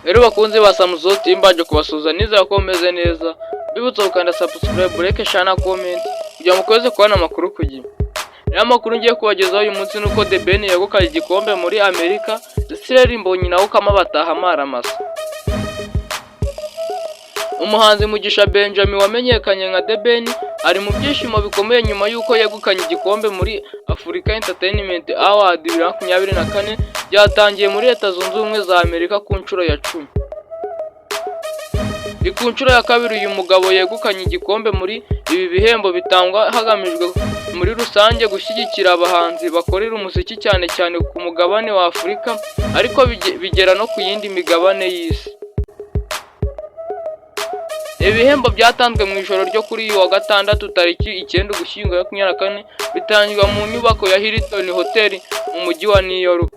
Rero bakunze ba Samuzo Team baje kubasuza nizera ko meze neza. Bibutsa gukanda subscribe, like, share na comment kugira ngo mukomeze kubona amakuru ku gihe. Rero amakuru ngiye kubagezaho uyu munsi nuko The Ben yegukanye igikombe muri Amerika, Israel Mbonyi nawe ukama bataha amaramasa. Umuhanzi Mugisha Benjamin wamenyekanye nka The Ben ari mu byishimo bikomeye nyuma y'uko yegukanye igikombe muri Africa Entertainment Award 2024 byatangiye muri Leta Zunze Ubumwe za Amerika ku nshuro ya 10. Ni ku nshuro ya kabiri uyu mugabo yegukanye igikombe muri ibi bihembo bitangwa hagamijwe muri rusange gushyigikira abahanzi bakorera umuziki cyane cyane ku mugabane wa Afrika ariko bigera no ku yindi migabane y'isi. Ibihembo byatanzwe mu ijoro ryo kuri uyu wa gatandatu tariki 9 Ugushyingo 2024 bitangirwa mu nyubako ya Hilton Hotel mu mujyi wa New York.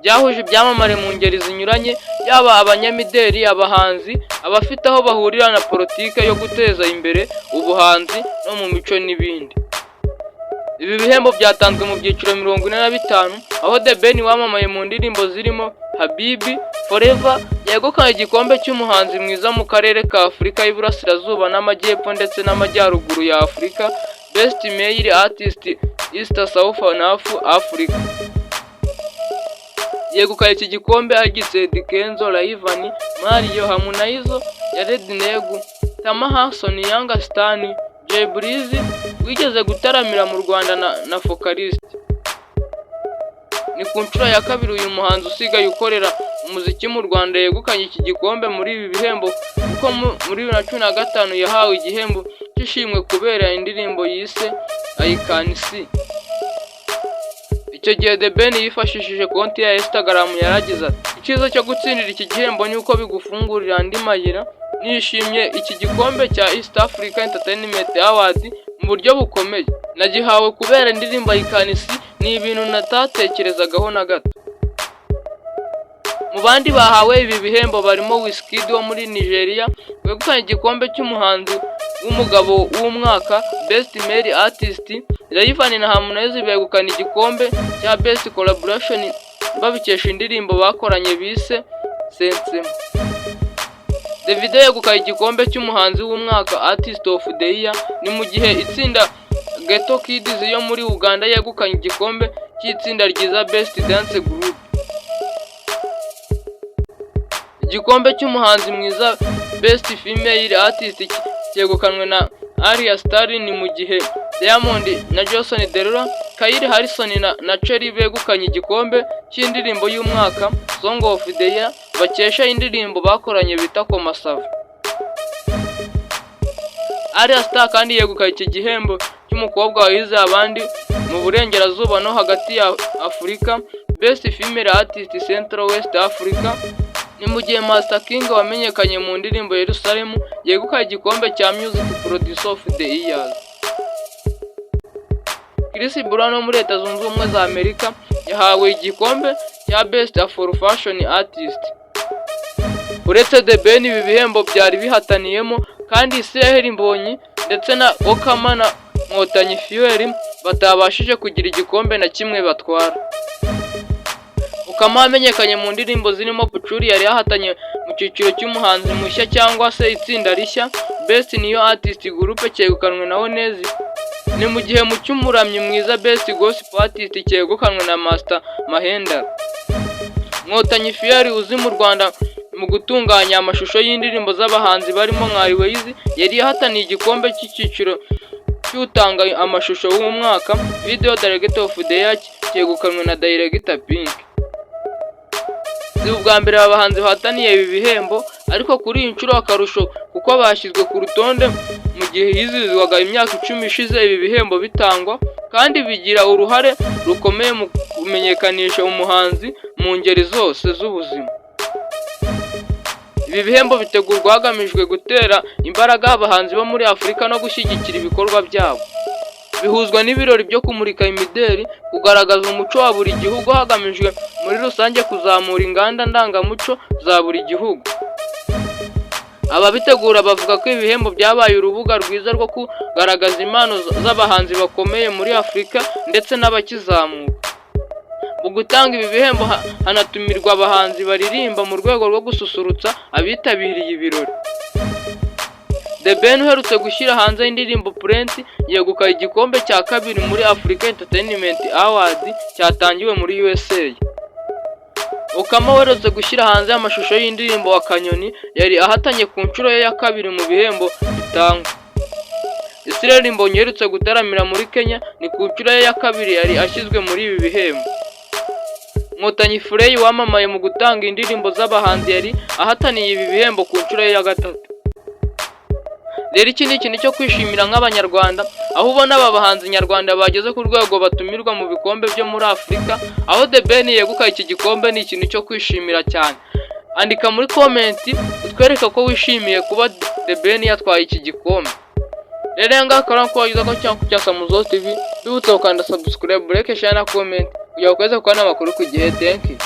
Byahuje ibyamamare mu ngeri zinyuranye yaba abanyamideli, abahanzi, abafite aho bahurira na politike yo guteza imbere ubuhanzi no mu mico n'ibindi. Ibi bihembo byatanzwe mu byiciro 45 aho The Ben wamamaye mu ndirimbo zirimo Habibi, Forever yegukanye igikombe cy'umuhanzi mwiza mu karere ka Afurika y'Iburasirazuba n'Amajyepfo ndetse n'Amajyaruguru ya Afurika, Best Male Artist East South Africa. Yegukanye iki gikombe agitse Kenzo, Rayvanny, Mario, Harmonize, Yared Negu, Tama Hasson, Young Stan, Jay Breezy wigeze gutaramira mu Rwanda na Focalist. Ni ku nshuro ya kabiri uyu muhanzi usigaye ukorera umuziki mu Rwanda yegukanye iki gikombe muri ibi bihembo kuko muri 2015 yahawe igihembo cy'ishimwe kubera indirimbo yise I Can See. Icyo gihe The Ben yifashishije konti ya Instagram yaragize ati icyiza cyo gutsindira iki gihembo ni uko bigufungurira andi mayira. Nishimye iki gikombe cya East Africa Entertainment Award mu buryo bukomeye. Nagihawe kubera indirimbo I Can See, ni ibintu natatekerezagaho na gato. Mu bandi bahawe ibi bihembo barimo Wizkid wo muri Nigeria wegukanye igikombe cy'umuhanzi w'umugabo w'umwaka Best Male Artist. Rayvanny na Harmonize begukana igikombe cya Best Collaboration babikesha indirimbo bakoranye bise Sensem. Davido yegukanye igikombe cy'umuhanzi w'umwaka Artist of the Year, ni mu gihe itsinda Ghetto Kids yo muri Uganda yegukanye igikombe cy'itsinda ryiza Best Dance Group. Igikombe cy'umuhanzi mwiza Best Female Artist cyegukanwe na Arya Starr, ni mu gihe Diamond na Jason Derulo, Kyle Harrison na Cherry begukanye igikombe cy'indirimbo y'umwaka Song of the Year bakesha indirimbo bakoranye bita Komasava. Arya Starr kandi yegukanye iki gihembo cy'umukobwa wahize abandi mu burengerazuba no hagati ya Afurika Best Female Artist Central West Africa, ni mu gihe Master King wamenyekanye mu ndirimbo Yerusalemu yegukanye igikombe cya Music Producer of the Year. Chris Brown wo muri Leta Zunze Ubumwe za Amerika yahawe igikombe cya Best Afro Fashion Artist. Uretse The Ben ibi bihembo byari bihataniyemo kandi Israel Mbonyi ndetse na Okama na Nkotanyi Fuel batabashije kugira igikombe na kimwe batwara. Okama amenyekanye mu ndirimbo zirimo Pucuri yari yahatanye mu cyiciro cy'umuhanzi mushya cyangwa se itsinda rishya Best New Artist Group cyegukanwe na Onezi, ni mu gihe mu cy'umuramyi mwiza Best Gospel Artist cyegukanwe na Master Mahenda. Nkotanyi Fuel uzi mu Rwanda mu gutunganya amashusho y'indirimbo z'abahanzi barimo nka Riwezi yari yahataniye igikombe cy'ikiciro cy'utanga amashusho w'umwaka Video Director of the Year cyegukanwe na Director Pink. Si ubwa mbere abahanzi bahataniye ibi bihembo ariko kuri iyi nshuro akarusho kuko bashyizwe ku rutonde mu gihe hizihizwaga imyaka 10 ishize ibi bihembo bitangwa kandi bigira uruhare rukomeye mu kumenyekanisha umuhanzi mu ngeri zose z'ubuzima. Ibi bihembo bitegurwa hagamijwe gutera imbaraga abahanzi bo muri Afurika no gushyigikira ibikorwa byabo. Bihuzwa n'ibirori byo kumurika imideli, kugaragaza umuco wa buri gihugu hagamijwe muri rusange kuzamura inganda ndangamuco za buri gihugu. Ababitegura bavuga ko ibihembo byabaye urubuga rwiza rwo kugaragaza impano z'abahanzi bakomeye muri Afurika ndetse n'abakizamuka. Mu gutanga ibi bihembo hanatumirwa abahanzi baririmba mu rwego rwo gususurutsa abitabiriye ibirori. The Ben uherutse gushyira hanze indirimbo Plenty yegukanye igikombe cya kabiri muri Africa Entertainment Awards cyatangiwe muri USA. Okama uherutse gushyira hanze amashusho y'indirimbo wa Kanyoni yari ahatanye ku nshuro ye ya kabiri mu bihembo bitangwa. Israel Mbonyi uherutse gutaramira muri Kenya ni ku nshuro ye ya kabiri yari ashyizwe muri ibi bihembo. Nkotanyi Frey wamamaye mu gutanga indirimbo z'abahanzi yari ahataniye ibi bihembo ku nshuro ye ya gatatu. Rero iki ni ikintu cyo kwishimira nk'abanyarwanda, aho ubona aba bahanzi nyarwanda bageze ku rwego batumirwa mu bikombe byo muri Afurika, aho The Ben yegukaye iki gikombe ni ikintu cyo kwishimira cyane. Andika muri comment utwereka ko wishimiye kuba The Ben yatwaye iki gikombe. Rero ngakora ko wagize ko cyangwa cya Samuzo TV, bibutsa ukanda subscribe, like, share na comment kugira ngo ukomeze kubona amakuru ku gihe. Thank you.